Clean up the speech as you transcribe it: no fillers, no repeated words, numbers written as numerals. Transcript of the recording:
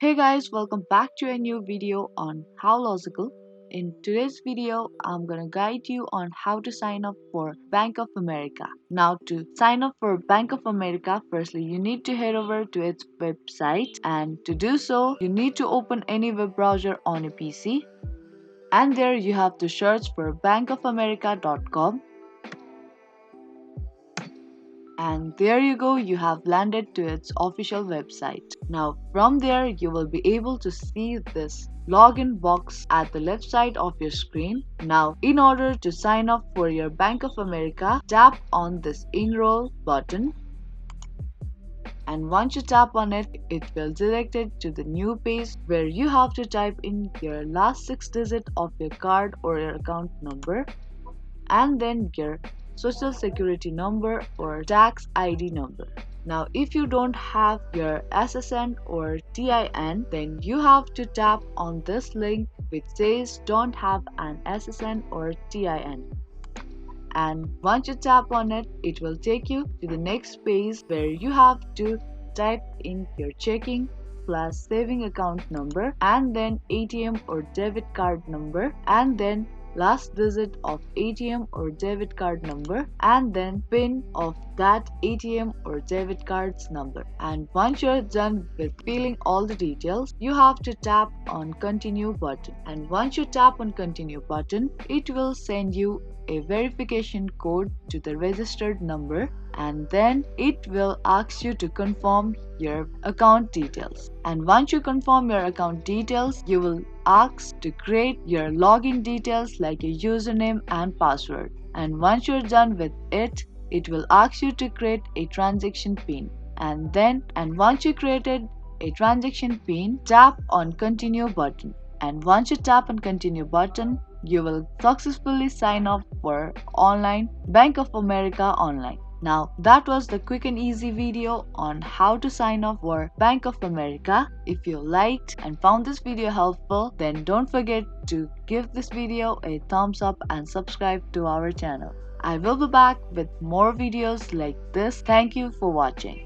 Hey guys, welcome back to a new video on How Logical. In today's video, I'm gonna guide you on how to sign up for Bank of America. Now, to sign up for Bank of America, firstly you need to head over to its website, and to do so, you need to open any web browser on a PC, and there you have to search for bankofamerica.com. And there you go, you have landed to its official website. Now from there you will be able to see this login box at the left side of your screen. Now in order to sign up for your Bank of America, tap on this enroll button, and once you tap on it, it will direct it to the new page where you have to type in your last 6 digits of your card or your account number, and then your social security number or tax ID number. Now, if you don't have your SSN or TIN, then you have to tap on this link which says don't have an SSN or TIN. And once you tap on it, it will take you to the next page where you have to type in your checking plus saving account number, and then ATM or debit card number, and then last digit of ATM or debit card number, and then PIN of that ATM or debit card's number. And once you're done with filling all the details, you have to tap on continue button. And once you tap on continue button, it will send you a verification code to the registered number, and then it will ask you to confirm your account details. And once you confirm your account details, you will ask to create your login details like a username and password. And once you're done with it, it will ask you to create a transaction pin. And once you created a transaction pin, tap on continue button. And once you tap on continue button, you will successfully sign up for online Bank of America online. Now that was the quick and easy video on how to sign up for Bank of America. If you liked and found this video helpful, then don't forget to give this video a thumbs up and subscribe to our channel. I will be back with more videos like this. Thank you for watching.